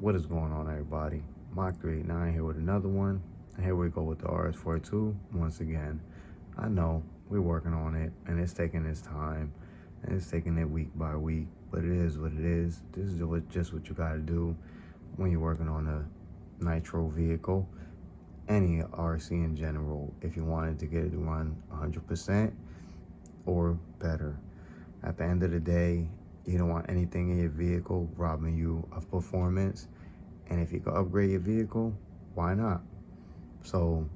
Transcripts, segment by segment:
What is going on, everybody? Mach 389 here with another one. And here we go with the RS4 2 once again. I know we're working on it and it's taking its time and it's taking it week by week, but it is what it is. This is just what you gotta do when you're working on a nitro vehicle, any RC in general, if you wanted to get it to run 100% or better. At the end of the day, you don't want anything in your vehicle robbing you of performance. And if you can upgrade your vehicle, why not? So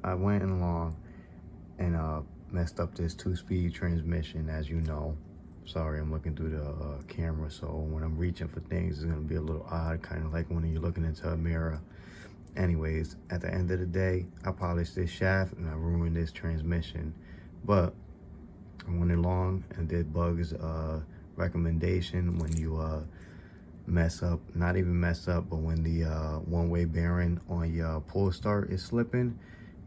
I went along and messed up this 2-speed transmission, as you know. Sorry, I'm looking through the camera, so when I'm reaching for things, it's gonna be a little odd, kind of like when you're looking into a mirror. Anyways, at the end of the day, I polished this shaft and I ruined this transmission. But I went along and did Bug's recommendation when you mess up, not even mess up, but when the one-way bearing on your pull start is slipping,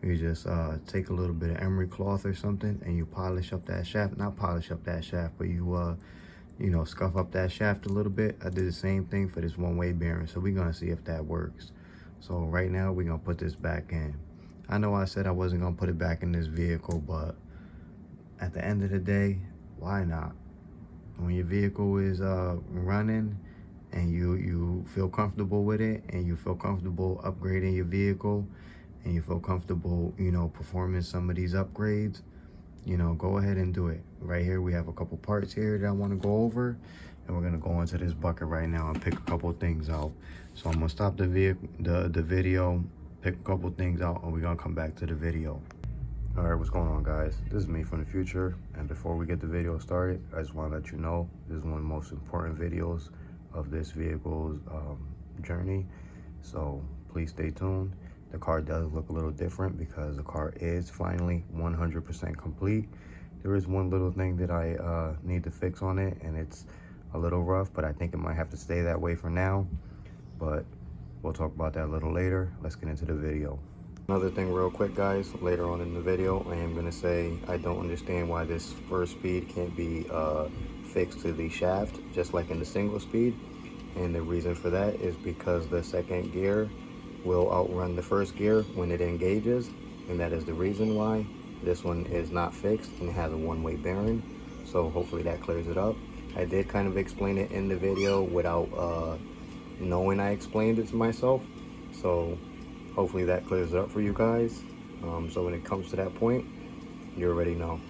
you just take a little bit of emery cloth or something and you polish up that shaft. Not polish up that shaft, but you know, scuff up that shaft a little bit. I did the same thing for this one-way bearing, so we're gonna see if that works. So right now we're gonna put this back in. I know I said I wasn't gonna put it back in this vehicle, but at the end of the day, why not? When your vehicle is running and you feel comfortable with it, and you feel comfortable upgrading your vehicle, and you feel comfortable, you know, performing some of these upgrades, you know, go ahead and do it. Right here we have a couple parts here that I want to go over, and we're gonna go into this bucket right now and pick a couple things out. So I'm gonna stop the video, pick a couple things out, and we're gonna come back to the video. All right, what's going on, guys? This is me from the future, and before we get the video started, I just want to let you know this is one of the most important videos of this vehicle's journey, so please stay tuned. The car does look a little different because the car is finally 100% complete. There is one little thing that I need to fix on it, and it's a little rough, but I think it might have to stay that way for now, but we'll talk about that a little later. Let's get into the video. Another thing real quick, guys, later on in the video, I am going to say I don't understand why this first speed can't be fixed to the shaft, just like in the single speed. And the reason for that is because the second gear will outrun the first gear when it engages. And that is the reason why this one is not fixed and it has a one-way bearing. So hopefully that clears it up. I did kind of explain it in the video without knowing I explained it to myself. So hopefully that clears it up for you guys. So when it comes to that point, you already know.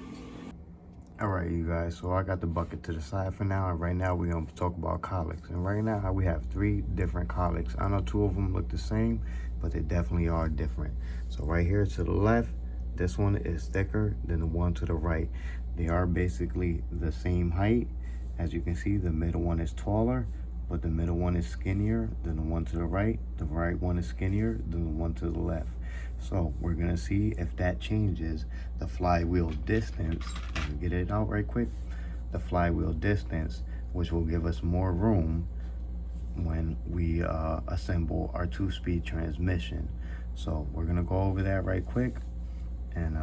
All right, you guys, so I got the bucket to the side for now, and right now we're gonna talk about colics. And right now we have 3 different colics. I know 2 of them look the same, but they definitely are different. So right here to the left, this one is thicker than the one to the right. They are basically the same height. As you can see, the middle one is taller, but the middle one is skinnier than the one to the right. The right one is skinnier than the one to the left. So we're gonna see if that changes the flywheel distance. Let me get it out right quick. The flywheel distance, which will give us more room when we assemble our 2-speed transmission. So we're gonna go over that right quick, and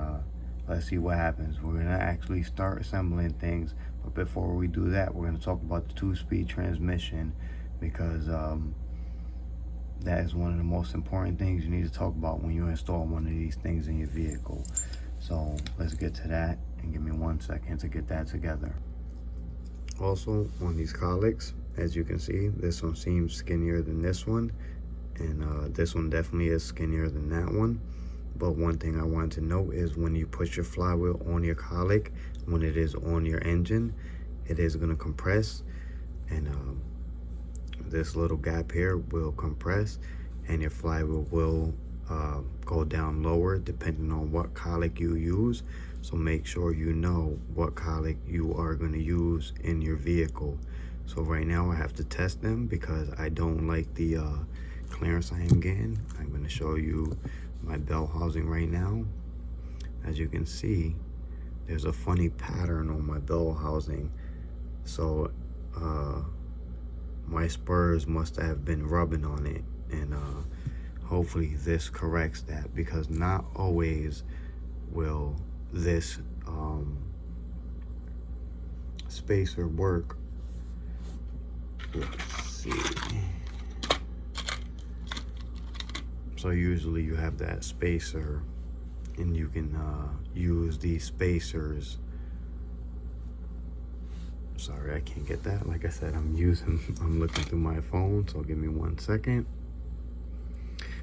let's see what happens. We're gonna actually start assembling things, but before we do that, we're gonna talk about the 2-speed transmission, because that is one of the most important things you need to talk about when you install one of these things in your vehicle. So let's get to that, and give me 1 second to get that together. Also, on these colics, as you can see, this one seems skinnier than this one, and this one definitely is skinnier than that one. But one thing I wanted to note is when you push your flywheel on your colic, when it is on your engine, it is going to compress, and this little gap here will compress, and your flywheel will go down lower depending on what colic you use. So make sure you know what colic you are going to use in your vehicle. So right now I have to test them because I don't like the clearance I am getting. I'm going to show you my bell housing right now. As you can see, there's a funny pattern on my bell housing. So my spurs must have been rubbing on it, and hopefully this corrects that, because not always will this spacer work. Let's see. So usually you have that spacer, and you can use these spacers. Sorry, I can't get that. Like I said, I'm looking through my phone, so give me 1 second.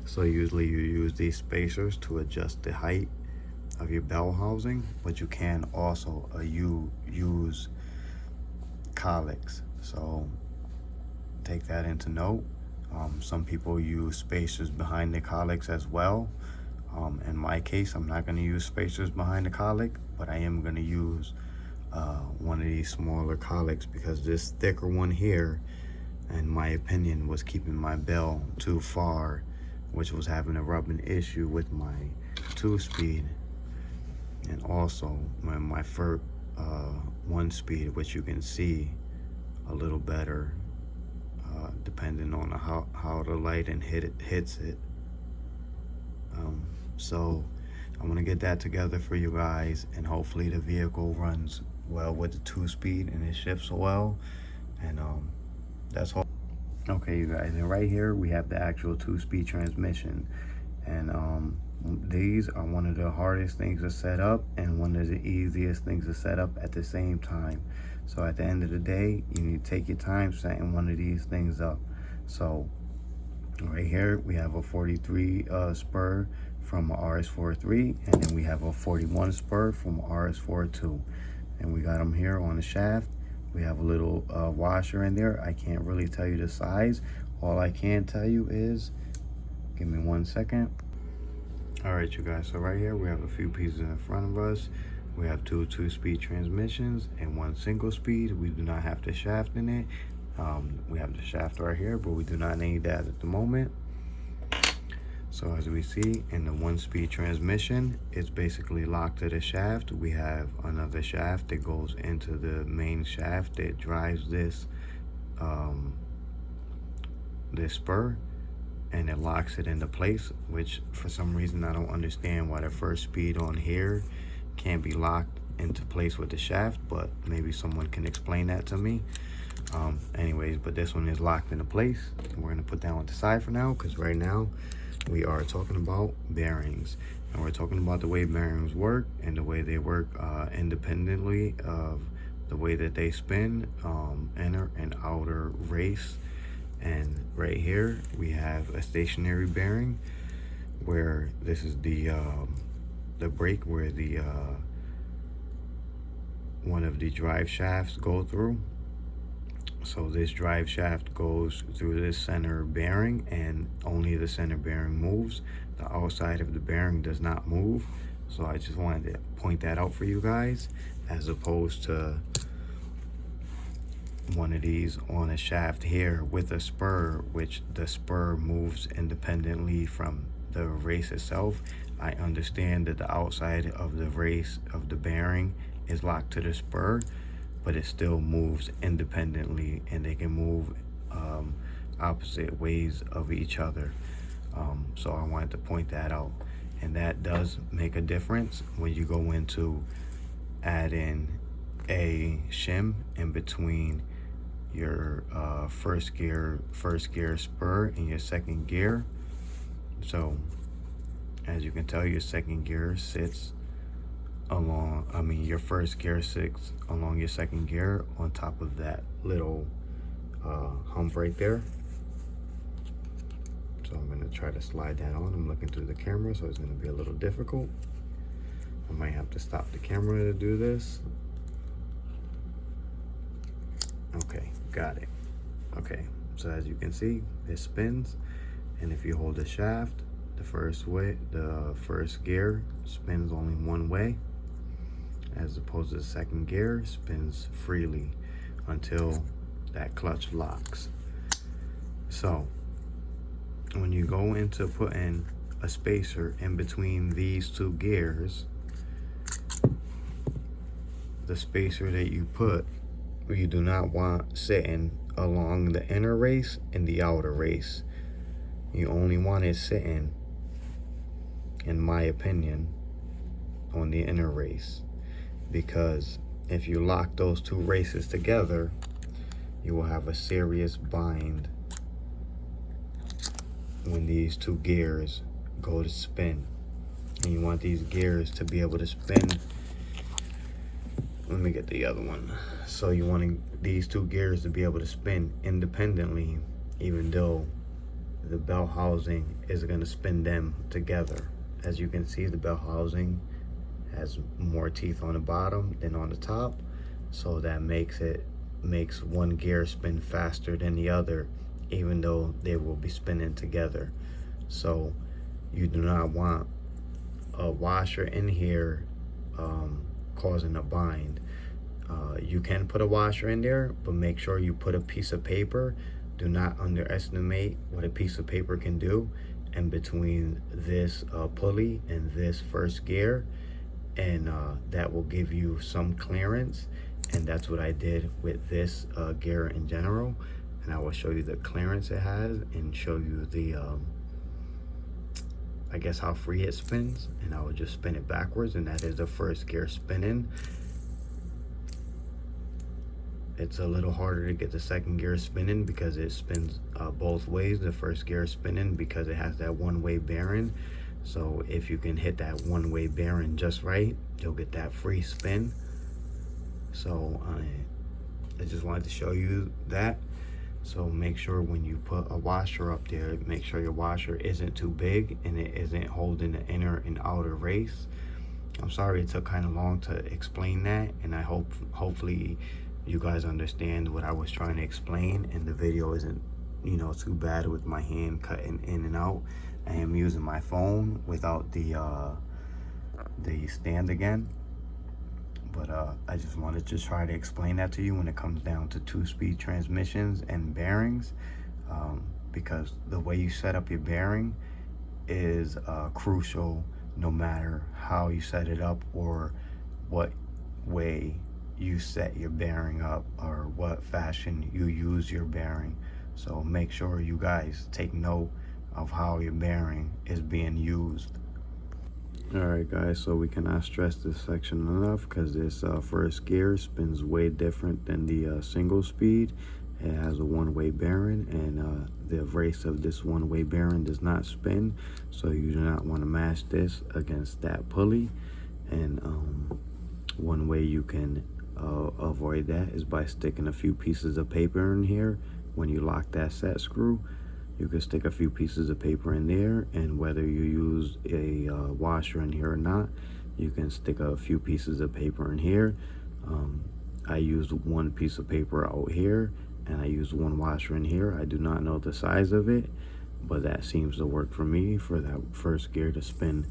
So usually you use these spacers to adjust the height of your bell housing, but you can also use colics. So take that into note. Some people use spacers behind the colics as well. In my case, I'm not going to use spacers behind the colic, but I am going to use one of these smaller colics, because this thicker one here, in my opinion, was keeping my bell too far, which was having a rubbing issue with my 2-speed, and also my first 1-speed, which you can see a little better depending on how the light and hits it. So I'm gonna get that together for you guys, and hopefully the vehicle runs well with the 2-speed and it shifts well. And that's all. Okay, you guys, and right here we have the actual 2-speed transmission, and these are one of the hardest things to set up and one of the easiest things to set up at the same time. So at the end of the day, you need to take your time setting one of these things up. So right here we have a 43 spur from a RS4 3, and then we have a 41 spur from a RS4 2, and we got them here on the shaft. We have a little washer in there. I can't really tell you the size. All I can tell you is, give me 1 second. All right, you guys, so right here we have a few pieces in front of us. We have two 2-speed transmissions and 1 single speed. We do not have the shaft in it. We have the shaft right here, but we do not need that at the moment. So as we see in the 1-speed transmission, it's basically locked to the shaft. We have another shaft that goes into the main shaft that drives this this spur, and it locks it into place, which for some reason I don't understand why the first speed on here can't be locked into place with the shaft, but maybe someone can explain that to me. Anyways, but this one is locked into place. We're gonna put that one to the side for now, because right now we are talking about bearings, and we're talking about the way bearings work and the way they work independently of the way that they spin, inner and outer race. And right here we have a stationary bearing, where this is the brake where the one of the drive shafts go through. So this drive shaft goes through this center bearing, and only the center bearing moves. The outside of the bearing does not move. So I just wanted to point that out for you guys, as opposed to one of these on a shaft here with a spur, which the spur moves independently from the race itself. I understand that the outside of the race of the bearing is locked to the spur, but it still moves independently, and they can move opposite ways of each other. So I wanted to point that out, and that does make a difference when you go into add in a shim in between your first gear spur and your second gear. So as you can tell, your second gear sits along, your first gear sits along your second gear on top of that little hump right there. So I'm gonna try to slide that on. I'm looking through the camera, so it's gonna be a little difficult. I might have to stop the camera to do this. Okay, got it. Okay, so as you can see, it spins, and if you hold the shaft, the first gear spins only one way, as opposed to the second gear spins freely until that clutch locks. So when you go into putting a spacer in between these two gears, the spacer that you put, you do not want sitting along the inner race and the outer race. You only want it sitting, in my opinion, on the inner race, because if you lock those two races together, you will have a serious bind when these two gears go to spin. And you want these gears to be able to spin. Let me get the other one. So you want these two gears to be able to spin independently, even though the bell housing is going to spin them together. As you can see, the bell housing has more teeth on the bottom than on the top, so that makes one gear spin faster than the other, even though they will be spinning together. So you do not want a washer in here causing a bind. You can put a washer in there, but make sure you put a piece of paper. Do not underestimate what a piece of paper can do in between this pulley and this first gear, and that will give you some clearance. And that's what I did with this gear in general. And I will show you the clearance it has and show you the I guess how free it spins. And I will just spin it backwards, and that is the first gear spinning. It's a little harder to get the second gear spinning because it spins both ways. The first gear is spinning because it has that one-way bearing. So if you can hit that one-way bearing just right, you'll get that free spin. So I just wanted to show you that. So make sure when you put a washer up there, make sure your washer isn't too big and it isn't holding the inner and outer race. I'm sorry it took kind of long to explain that, and I hopefully you guys understand what I was trying to explain, and the video isn't, you know, too bad with my hand cutting in and out. I am using my phone without the stand again, but I just wanted to try to explain that to you when it comes down to 2-speed transmissions and bearings, because the way you set up your bearing is crucial, no matter how you set it up or what way you set your bearing up or what fashion you use your bearing. So make sure you guys take note of how your bearing is being used. Alright guys, so we cannot stress this section enough because this first gear spins way different than the single speed. It has a one-way bearing, and the race of this one-way bearing does not spin, so you do not want to match this against that pulley. And one way you can avoid that is by sticking a few pieces of paper in here. When you lock that set screw, you can stick a few pieces of paper in there, and whether you use a washer in here or not, you can stick a few pieces of paper in here. I used one piece of paper out here, and I used one washer in here. I do not know the size of it, but that seems to work for me for that first gear to spin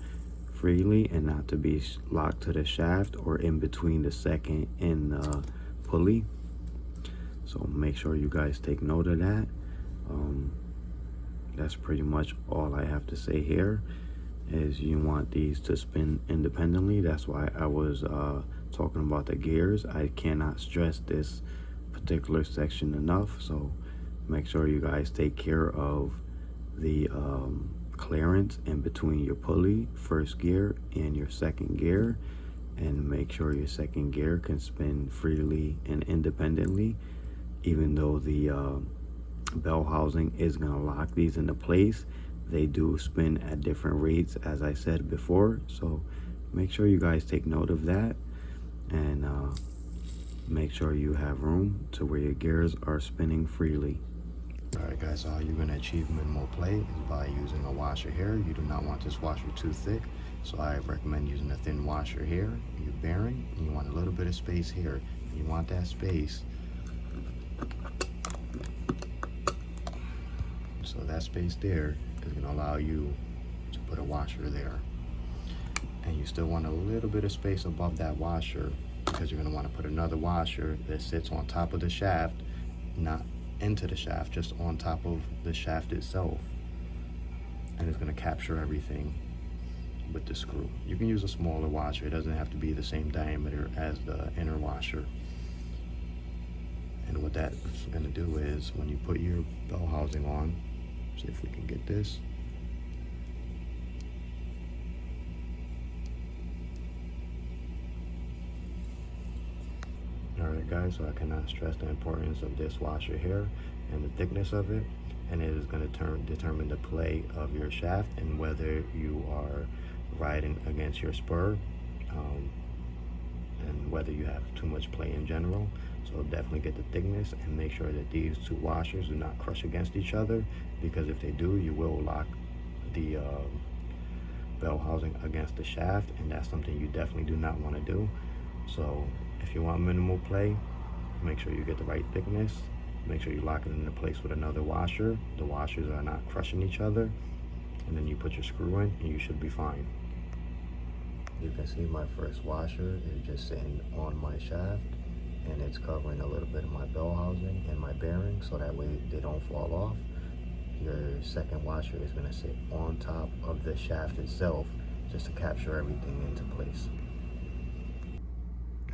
freely and not to be locked to the shaft or in between the second and pulley. So make sure you guys take note of that. That's pretty much all I have to say here, is you want these to spin independently. That's why I was talking about the gears. I cannot stress this particular section enough. So make sure you guys take care of the clearance in between your pulley, first gear, and your second gear, and make sure your second gear can spin freely and independently, even though the bell housing is going to lock these into place. They do spin at different rates, as I said before, so make sure you guys take note of that, and make sure you have room to where your gears are spinning freely. Alright guys, so how you're going to achieve minimal play is by using a washer here. You do not want this washer too thick, so I recommend using a thin washer here. Your bearing, and you want a little bit of space here. You want that space, so that space there is going to allow you to put a washer there. And you still want a little bit of space above that washer, because you're going to want to put another washer that sits on top of the shaft, not into the shaft, just on top of the shaft itself, and it's going to capture everything with the screw. You can use a smaller washer. It doesn't have to be the same diameter as the inner washer. And what that's going to do is, when you put your bell housing on, see if we can get this, Alright guys, so I cannot stress the importance of this washer here and the thickness of it. and it is going to determine the play of your shaft and whether you are riding against your spur, and whether you have too much play in general. So definitely get the thickness and make sure that these two washers do not crush against each other, because if they do, you will lock the bell housing against the shaft, and that's something you definitely do not want to do. So if you want minimal play, make sure you get the right thickness. Make sure you lock it into place with another washer. The washers are not crushing each other, and then you put your screw in and you should be fine. You can see my first washer is just sitting on my shaft, and it's covering a little bit of my bell housing and my bearings, so that way they don't fall off. Your second washer is going to sit on top of the shaft itself, just to capture everything into place.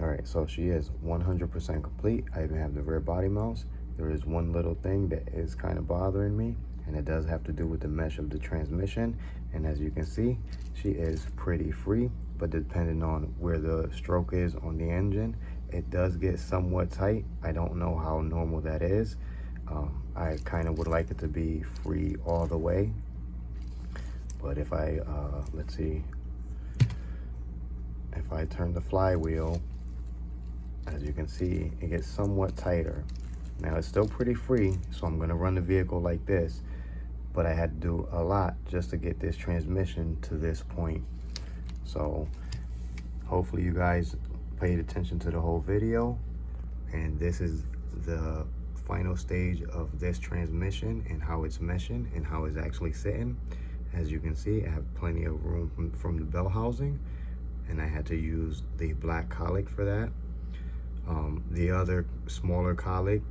Alright, so she is 100% complete. I even have the rear body mounts. There is one little thing that is kind of bothering me, and it does have to do with the mesh of the transmission. And as you can see, she is pretty free, but depending on where the stroke is on the engine, it does get somewhat tight. I don't know how normal that is. I kind of would like it to be free all the way, but if I let's see, if I turn the flywheel, as you can see, it gets somewhat tighter. Now it's still pretty free, so I'm going to run the vehicle like this, but I had to do a lot just to get this transmission to this point. So hopefully you guys paid attention to the whole video, and this is the final stage of this transmission and how it's meshing and how it's actually sitting. As you can see, I have plenty of room from the bell housing, and I had to use the black colic for that. The other smaller colic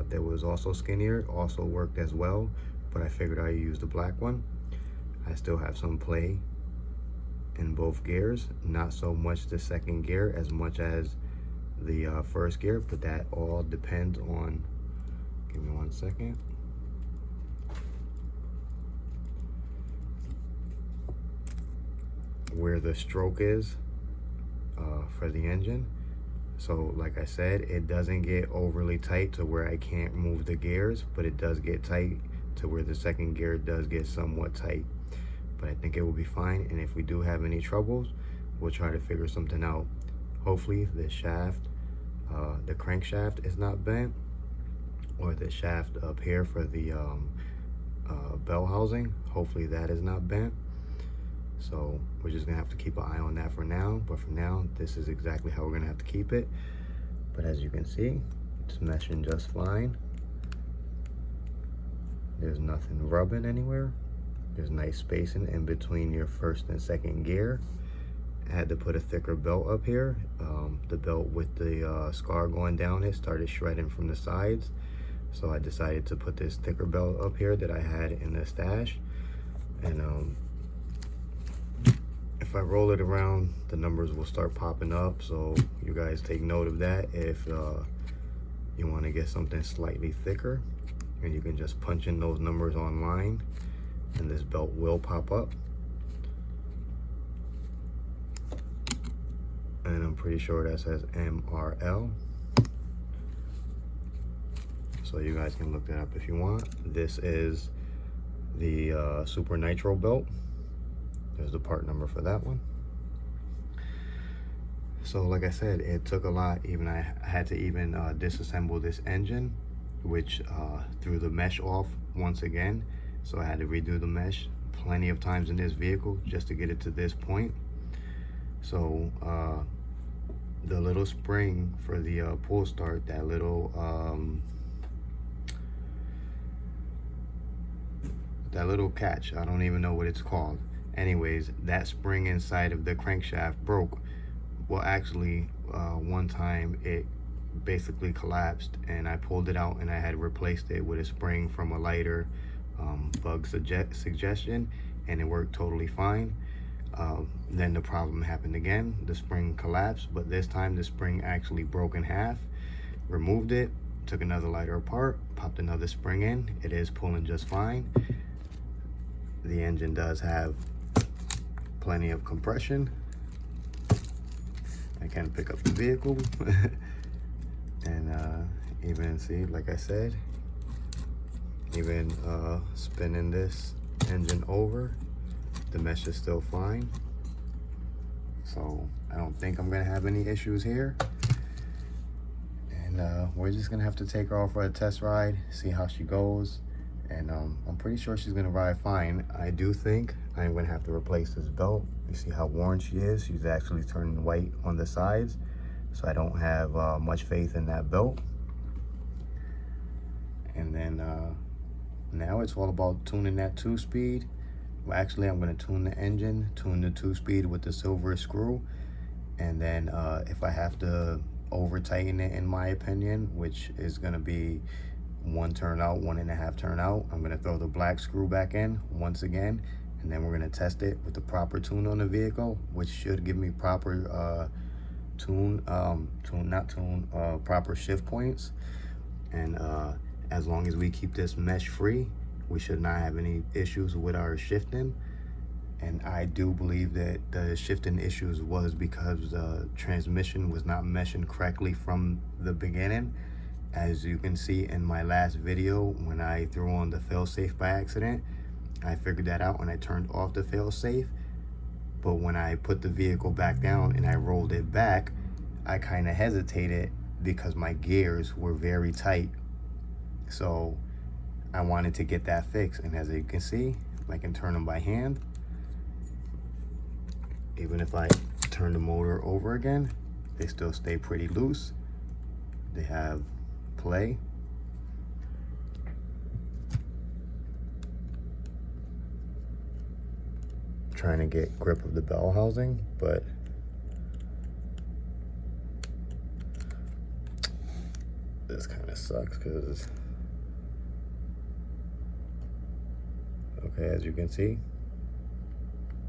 that was also skinnier also worked as well, but I figured I'd use the black one. I still have some play in both gears, not so much the second gear as much as the first gear, but that all depends on, give me 1 second. Where the stroke is for the engine. So like I said, it doesn't get overly tight to where I can't move the gears, but it does get tight to where the second gear does get somewhat tight. But I think it will be fine, and if we do have any troubles, we'll try to figure something out. Hopefully the shaft, the crankshaft is not bent, or the shaft up here for the bell housing, hopefully that is not bent. So we're just gonna have to keep an eye on that for now, but for now this is exactly how we're gonna have to keep it. But as you can see, it's meshing just fine. There's nothing rubbing anywhere. There's nice spacing in between your first and second gear. I had to put a thicker belt up here. The belt with the scar going down it started shredding from the sides, so I decided to put this thicker belt up here that I had in the stash. And if I roll it around, the numbers will start popping up, so you guys take note of that if you want to get something slightly thicker, and you can just punch in those numbers online and this belt will pop up. And I'm pretty sure that says MRL, so you guys can look that up if you want. This is the Super Nitro belt. There's the part number for that one. So like I said, it took a lot. Even I had to even disassemble this engine, which threw the mesh off once again. So I had to redo the mesh plenty of times in this vehicle just to get it to this point. So the little spring for the pull start, that little catch, I don't even know what it's called. Anyways, that spring inside of the crankshaft broke. Well, actually, one time it basically collapsed, and I pulled it out and I had replaced it with a spring from a lighter bug suggestion, and it worked totally fine. Then the problem happened again. The spring collapsed, but this time the spring actually broke in half. Removed it, took another lighter apart, popped another spring in. It is pulling just fine. The engine does have plenty of compression. I can pick up the vehicle and even see, like I said, Even spinning this engine over, the mesh is still fine. So I don't think I'm gonna have any issues here. And we're just gonna have to take her off for a test ride, see how she goes. And I'm pretty sure she's gonna ride fine. I do think I'm gonna have to replace this belt. You see how worn she is? She's actually turning white on the sides. So I don't have much faith in that belt. And then now it's all about tuning that 2-speed. Well, actually, I'm gonna tune the engine, tune the 2-speed with the silver screw. And then if I have to over tighten it, in my opinion, which is gonna be 1 turn out, 1.5 turn out, I'm gonna throw the black screw back in once again, and then we're gonna test it with the proper tune on the vehicle, which should give me proper proper shift points. And as long as we keep this mesh free, we should not have any issues with our shifting. And I do believe that the shifting issues was because the transmission was not meshing correctly from the beginning. As you can see in my last video, when I threw on the failsafe by accident, I figured that out when I turned off the failsafe. But when I put the vehicle back down and I rolled it back, I kind of hesitated because my gears were very tight. So I wanted to get that fixed. And as you can see, I can turn them by hand. Even if I turn the motor over again, they still stay pretty loose. They have play. Trying to get grip of the bell housing, but this kind of sucks because, okay, as you can see,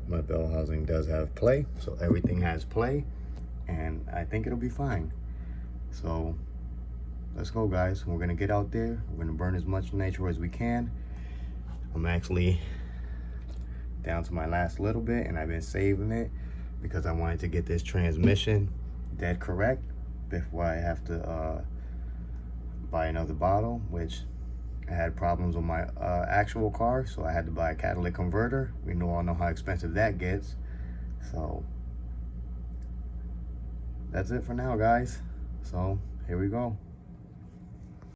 my bell housing does have play, so everything has play, and I think it'll be fine. So let's go, guys. We're gonna get out there. We're gonna burn as much nitro as we can. I'm actually down to my last little bit, and I've been saving it because I wanted to get this transmission dead correct before I have to buy another bottle, which I had problems with my actual car, so I had to buy a catalytic converter. We all know how expensive that gets. So that's it for now, guys. So here we go.